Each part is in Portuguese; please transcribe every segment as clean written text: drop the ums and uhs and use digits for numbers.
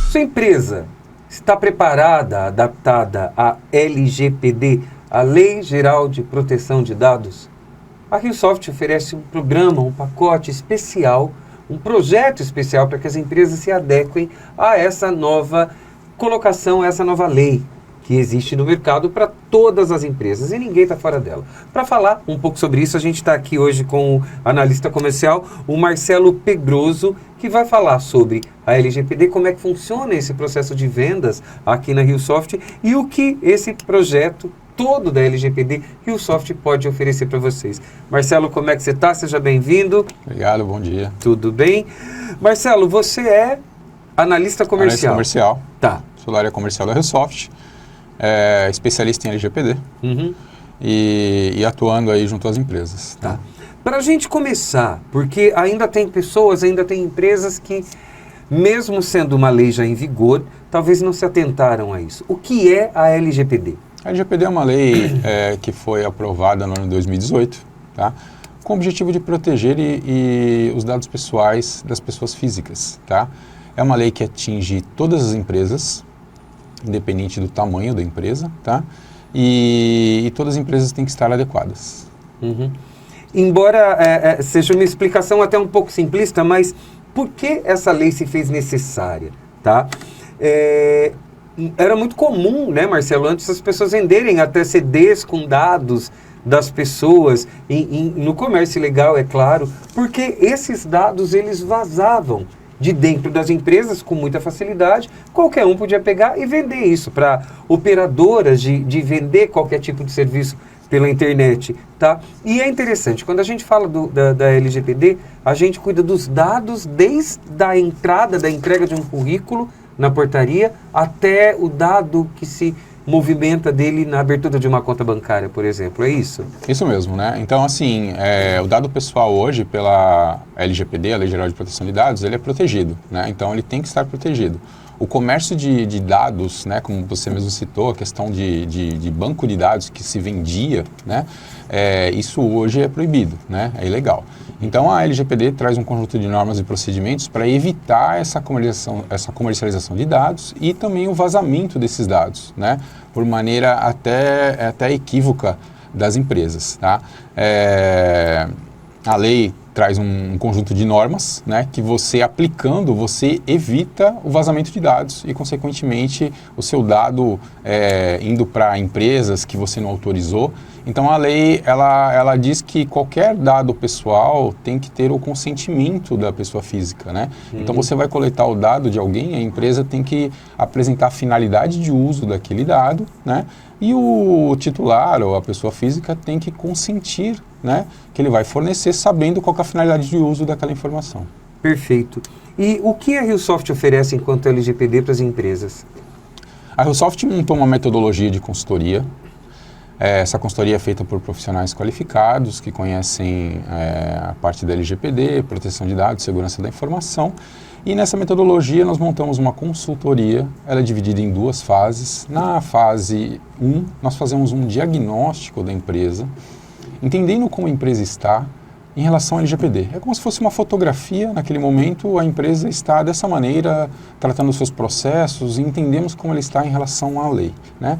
Sua empresa está preparada, adaptada à LGPD, a Lei Geral de Proteção de Dados? A RioSoft oferece um programa, um pacote especial, um projeto especial para que as empresas se adequem a essa nova colocação, a essa nova lei que existe no mercado para todas as empresas e ninguém está fora dela. Para falar um pouco sobre isso, a gente está aqui hoje com o analista comercial, o Marcelo Pedroso, que vai falar sobre a LGPD, como é que funciona esse processo de vendas aqui na RioSoft e o que esse projeto todo da LGPD RioSoft pode oferecer para vocês. Marcelo, como é que você está? Seja bem-vindo. Obrigado, bom dia. Tudo bem? Marcelo, você é analista comercial. Analista comercial. Tá. Sou da área comercial da RioSoft, especialista em LGPD e atuando aí junto às empresas. Tá. Para a gente começar, porque ainda tem pessoas, ainda tem empresas que, mesmo sendo uma lei já em vigor, talvez não se atentaram a isso. O que é a LGPD? A LGPD é uma lei que foi aprovada no ano de 2018, tá? Com o objetivo de proteger os dados pessoais das pessoas físicas. Tá? É uma lei que atinge todas as empresas, independente do tamanho da empresa, tá? E todas as empresas têm que estar adequadas. Embora seja uma explicação até um pouco simplista, mas por que essa lei se fez necessária? Tá? Era muito comum, né, Marcelo, antes as pessoas venderem até CDs com dados das pessoas, no comércio ilegal, é claro, porque esses dados eles vazavam de dentro das empresas com muita facilidade, qualquer um podia pegar e vender isso para operadoras de vender qualquer tipo de serviço pela internet, tá? E é interessante, quando a gente fala da LGPD, a gente cuida dos dados desde a entrada, da entrega de um currículo na portaria, até o dado que se movimenta dele na abertura de uma conta bancária, por exemplo, é isso? Isso mesmo, né? Então, assim, o dado pessoal hoje, pela LGPD, a Lei Geral de Proteção de Dados, ele é protegido, né? Então, ele tem que estar protegido. O comércio de dados, né, como você mesmo citou, a questão de banco de dados que se vendia, né, isso hoje é proibido, né, é ilegal. Então, a LGPD traz um conjunto de normas e procedimentos para evitar essa comercialização de dados e também o vazamento desses dados, né, por maneira até equívoca das empresas. Tá? A lei traz um conjunto de normas, né, que você aplicando, você evita o vazamento de dados e, consequentemente, o seu dado indo para empresas que você não autorizou. Então, a lei, ela diz que qualquer dado pessoal tem que ter o consentimento da pessoa física, né? Então, você vai coletar o dado de alguém, a empresa tem que apresentar a finalidade de uso daquele dado, né? E o titular ou a pessoa física tem que consentir, né, que ele vai fornecer sabendo qual que é a finalidade de uso daquela informação. Perfeito. E o que a RioSoft oferece enquanto LGPD para as empresas? A RioSoft montou uma metodologia de consultoria. Essa consultoria é feita por profissionais qualificados que conhecem a parte da LGPD, proteção de dados, segurança da informação. E nessa metodologia nós montamos uma consultoria, ela é dividida em duas fases. Na fase 1, nós fazemos um diagnóstico da empresa, entendendo como a empresa está em relação ao LGPD. É como se fosse uma fotografia, naquele momento a empresa está dessa maneira, tratando os seus processos, e entendemos como ela está em relação à lei, né?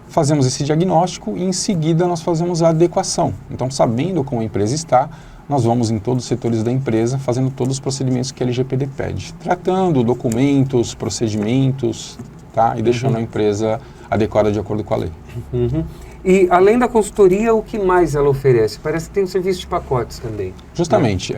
Fazemos esse diagnóstico e em seguida nós fazemos a adequação. Então, sabendo como a empresa está, nós vamos em todos os setores da empresa, fazendo todos os procedimentos que a LGPD pede, tratando documentos, procedimentos, tá? E deixando a empresa adequada de acordo com a lei. E além da consultoria, o que mais ela oferece? Parece que tem um serviço de pacotes também. Justamente.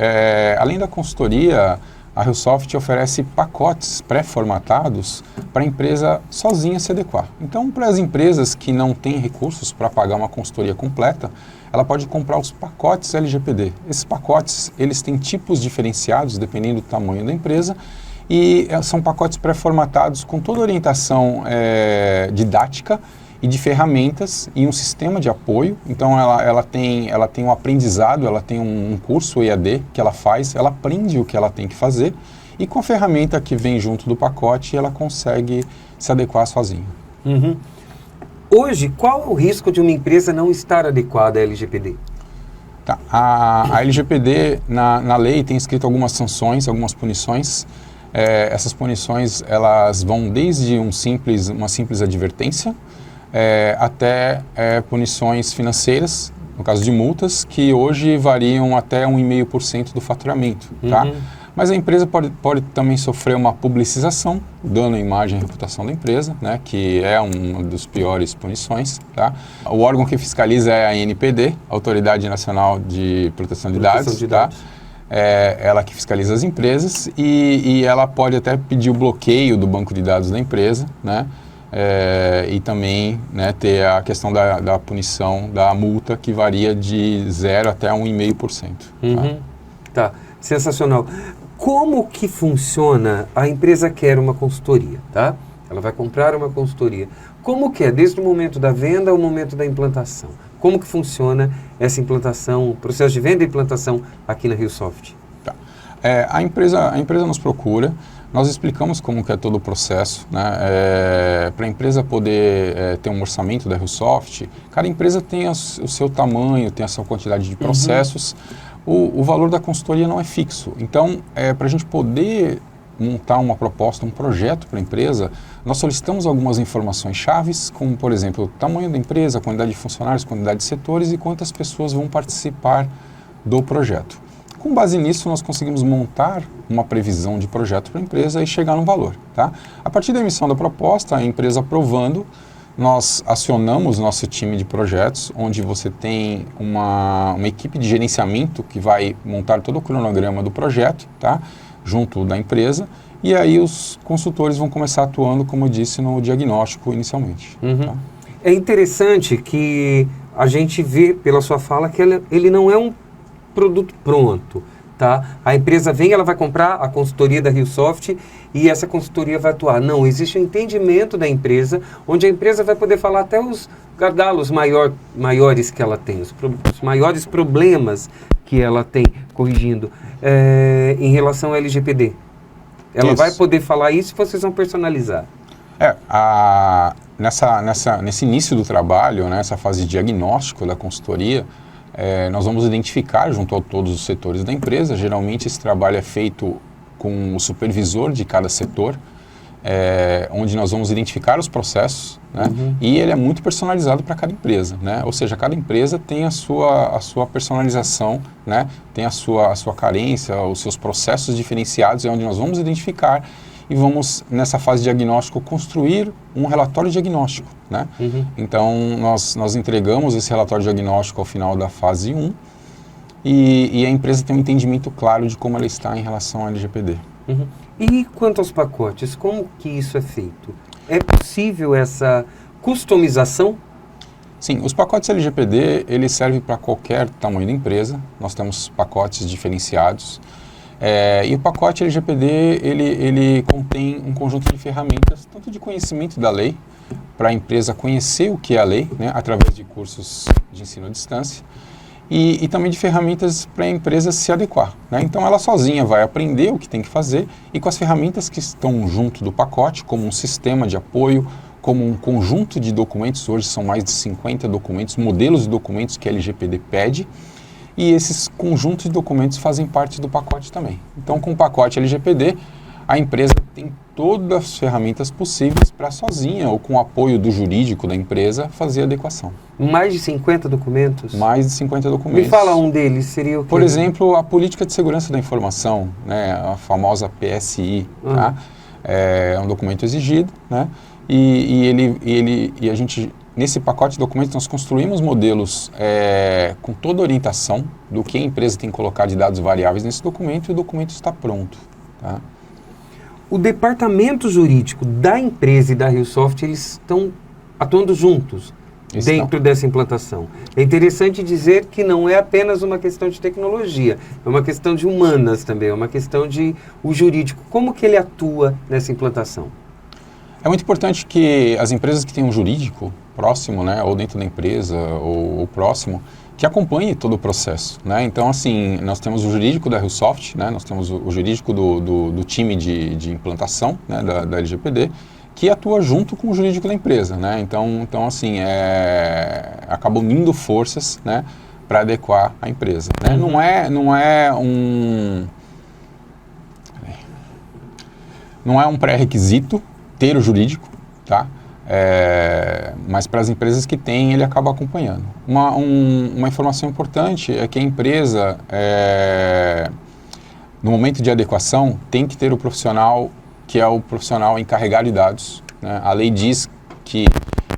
Além da consultoria, a RioSoft oferece pacotes pré-formatados para a empresa sozinha se adequar. Então, para as empresas que não têm recursos para pagar uma consultoria completa, ela pode comprar os pacotes LGPD. Esses pacotes, eles têm tipos diferenciados, dependendo do tamanho da empresa, e são pacotes pré-formatados com toda a orientação didática e de ferramentas e um sistema de apoio. Então, ela tem um aprendizado, ela tem um curso EAD que ela faz, ela aprende o que ela tem que fazer e com a ferramenta que vem junto do pacote, ela consegue se adequar sozinha. Hoje, qual é o risco de uma empresa não estar adequada à LGPD? Tá. A LGPD, na lei, tem escrito algumas sanções, algumas punições. Essas punições, elas vão desde uma simples advertência até punições financeiras, no caso de multas, que hoje variam até 1,5% do faturamento, tá? Mas a empresa pode também sofrer uma publicização, dano à imagem e reputação da empresa, né, que é uma das piores punições. Tá? O órgão que fiscaliza é a ANPD, Autoridade Nacional de Proteção de Dados. Tá? Ela que fiscaliza as empresas e ela pode até pedir o bloqueio do banco de dados da empresa, né? E também, né, ter a questão da punição da multa, que varia de 0 até 1,5%. Tá, sensacional. Como que funciona? A empresa quer uma consultoria, tá? Ela vai comprar uma consultoria. Como que é, desde o momento da venda ao momento da implantação? Como que funciona essa implantação, o processo de venda e implantação aqui na RioSoft? Tá. A empresa nos procura, nós explicamos como que é todo o processo, né? Para a empresa poder ter um orçamento da RioSoft, cada empresa tem o seu tamanho, tem a sua quantidade de processos. O valor da consultoria não é fixo. Então, para a gente poder montar uma proposta, um projeto para a empresa, nós solicitamos algumas informações chaves, como, por exemplo, o tamanho da empresa, a quantidade de funcionários, quantidade de setores e quantas pessoas vão participar do projeto. Com base nisso, nós conseguimos montar uma previsão de projeto para a empresa e chegar no valor. Tá? A partir da emissão da proposta, a empresa aprovando, nós acionamos nosso time de projetos, onde você tem uma equipe de gerenciamento que vai montar todo o cronograma do projeto, tá? Junto da empresa, e aí os consultores vão começar atuando, como eu disse, no diagnóstico inicialmente. Tá? É interessante que a gente vê pela sua fala que ele não é um produto pronto. Tá? A empresa vem, ela vai comprar a consultoria da RioSoft e essa consultoria vai atuar. Não, existe um entendimento da empresa, onde a empresa vai poder falar até os gargalos maiores que ela tem, os maiores problemas que ela tem, corrigindo, em relação ao LGPD. Ela vai poder falar isso e vocês vão personalizar. Nesse início do trabalho, nessa fase de diagnóstico da consultoria, nós vamos identificar junto a todos os setores da empresa. Geralmente esse trabalho é feito com o supervisor de cada setor, onde nós vamos identificar os processos, né? E ele é muito personalizado para cada empresa, né? Ou seja, cada empresa tem a sua personalização, né? Tem a sua carência, os seus processos diferenciados, é onde nós vamos identificar e vamos, nessa fase de diagnóstico, construir um relatório diagnóstico, né? Então, nós entregamos esse relatório diagnóstico ao final da fase 1 e a empresa tem um entendimento claro de como ela está em relação ao LGPD. E quanto aos pacotes, como que isso é feito? É possível essa customização? Sim, os pacotes LGPD, eles servem para qualquer tamanho da empresa. Nós temos pacotes diferenciados. E o pacote LGPD, ele contém um conjunto de ferramentas, tanto de conhecimento da lei, para a empresa conhecer o que é a lei, né, através de cursos de ensino à distância, e também de ferramentas para a empresa se adequar, né? Então, ela sozinha vai aprender o que tem que fazer e com as ferramentas que estão junto do pacote, como um sistema de apoio, como um conjunto de documentos, hoje são mais de 50 documentos, modelos de documentos que a LGPD pede, e esses conjuntos de documentos fazem parte do pacote também. Então, com o pacote LGPD, a empresa tem todas as ferramentas possíveis para sozinha ou com o apoio do jurídico da empresa fazer a adequação. Mais de 50 documentos? Mais de 50 documentos. Me fala um deles, seria o quê? Por exemplo, a Política de Segurança da Informação, né, a famosa PSI, tá? É um documento exigido, né? E a gente, nesse pacote de documentos, nós construímos modelos com toda a orientação do que a empresa tem que colocar de dados variáveis nesse documento e o documento está pronto. Tá? O departamento jurídico da empresa e da RioSoft, eles estão atuando juntos dentro dessa implantação. É interessante dizer que não é apenas uma questão de tecnologia, é uma questão de humanas também, é uma questão de o jurídico. Como que ele atua nessa implantação? É muito importante que as empresas que têm um jurídico próximo, né, ou dentro da empresa, ou próximo, que acompanhe todo o processo, né? Então, assim, nós temos o jurídico da RioSoft, né? Nós temos o jurídico do time de implantação, né, da LGPD, que atua junto com o jurídico da empresa, né? Então assim, acaba unindo forças, né, para adequar a empresa, né? Não é um... Não é um pré-requisito ter o jurídico, tá? Mas para as empresas que têm, ele acaba acompanhando. Uma informação importante é que a empresa, no momento de adequação, tem que ter o profissional que é o profissional encarregado de dados, né? A lei diz que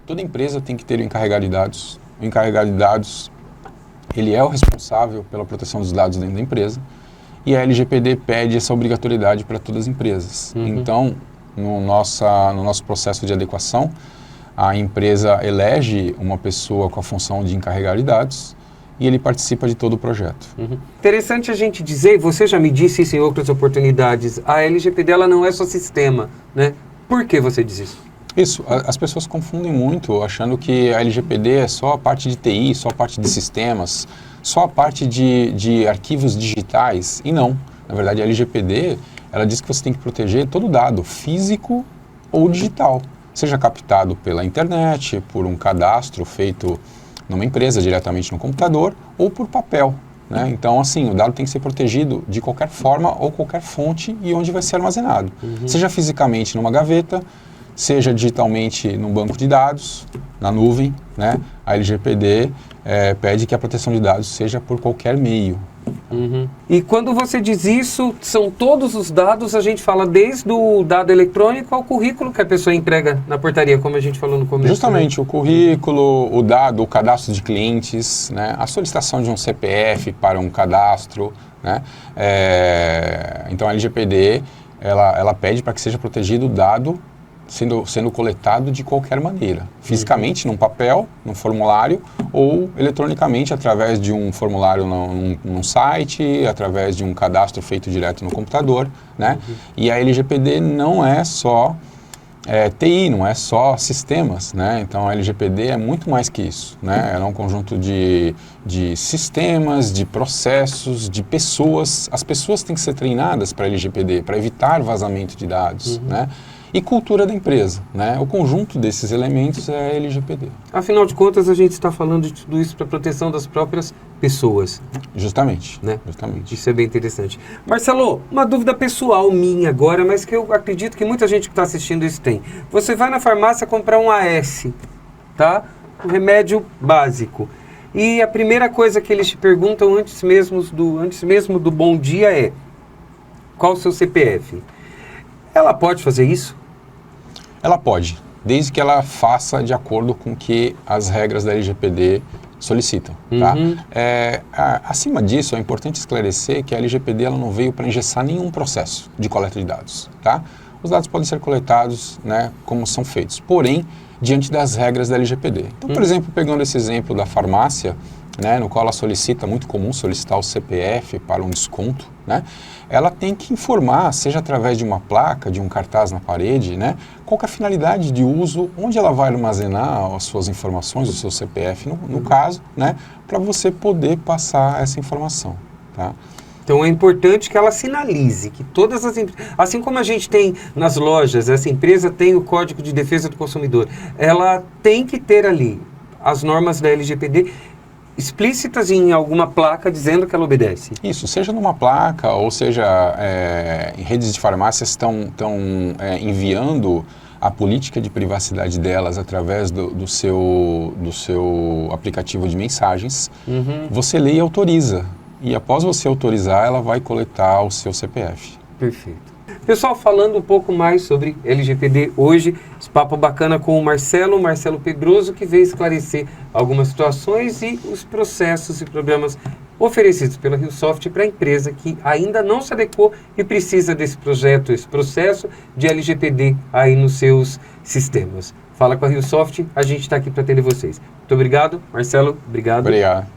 toda empresa tem que ter o encarregado de dados. O encarregado de dados, ele é o responsável pela proteção dos dados dentro da empresa, e a LGPD pede essa obrigatoriedade para todas as empresas. Então, no nosso processo de adequação, a empresa elege uma pessoa com a função de encarregado de dados e ele participa de todo o projeto. Interessante a gente dizer, você já me disse isso em outras oportunidades, a LGPD ela não é só sistema, né? Por que você diz isso? Isso, as pessoas confundem muito, achando que a LGPD é só a parte de TI, só a parte de sistemas, só a parte de arquivos digitais, e não. Na verdade, a LGPD, ela diz que você tem que proteger todo dado, físico ou digital, seja captado pela internet, por um cadastro feito numa empresa, diretamente no computador, ou por papel, né? Então, assim, o dado tem que ser protegido de qualquer forma ou qualquer fonte e onde vai ser armazenado. Seja fisicamente numa gaveta, seja digitalmente num banco de dados, na nuvem, né? A LGPD pede que a proteção de dados seja por qualquer meio. E quando você diz isso, são todos os dados, a gente fala desde o dado eletrônico ao currículo que a pessoa entrega na portaria, como a gente falou no começo. Justamente, o currículo, o dado, o cadastro de clientes, né? A solicitação de um CPF para um cadastro, né? Então a LGPD, ela pede para que seja protegido o dado sendo coletado de qualquer maneira, fisicamente num papel, num formulário, ou eletronicamente através de um formulário num site, através de um cadastro feito direto no computador, né? E a LGPD não é só TI, não é só sistemas, né? Então a LGPD é muito mais que isso, né? Ela é um conjunto de sistemas, de processos, de pessoas. As pessoas têm que ser treinadas para a LGPD, para evitar vazamento de dados, né? E cultura da empresa, né? O conjunto desses elementos é a LGPD. Afinal de contas, a gente está falando de tudo isso para a proteção das próprias pessoas. Justamente, né? Justamente. Isso é bem interessante. Marcelo, uma dúvida pessoal minha agora, mas que eu acredito que muita gente que está assistindo isso tem. Você vai na farmácia comprar um AS, tá? Um remédio básico. E a primeira coisa que eles te perguntam antes mesmo do bom dia é: qual o seu CPF? Ela pode fazer isso? Ela pode, desde que ela faça de acordo com o que as regras da LGPD solicitam, tá? Acima disso, é importante esclarecer que a LGPD ela não veio para engessar nenhum processo de coleta de dados, tá? Os dados podem ser coletados, né, como são feitos, porém, diante das regras da LGPD. Então, por exemplo, pegando esse exemplo da farmácia, né, no qual ela solicita, muito comum solicitar o CPF para um desconto, né, ela tem que informar, seja através de uma placa, de um cartaz na parede, né, qual que é a finalidade de uso, onde ela vai armazenar as suas informações, o seu CPF, no caso, né, para você poder passar essa informação, tá? Então é importante que ela sinalize que todas as empresas, assim como a gente tem nas lojas, essa empresa tem o Código de Defesa do Consumidor, ela tem que ter ali as normas da LGPD explícitas em alguma placa dizendo que ela obedece. Isso, seja numa placa ou seja em redes de farmácias estão enviando a política de privacidade delas através do seu aplicativo de mensagens, você lê e autoriza. E após você autorizar, ela vai coletar o seu CPF. Perfeito. Pessoal, falando um pouco mais sobre LGPD hoje, esse papo bacana com o Marcelo Pedroso, que veio esclarecer algumas situações e os processos e programas oferecidos pela RioSoft para a empresa que ainda não se adequou e precisa desse projeto, esse processo de LGPD aí nos seus sistemas. Fala com a RioSoft, a gente está aqui para atender vocês. Muito obrigado, Marcelo, obrigado. Obrigado.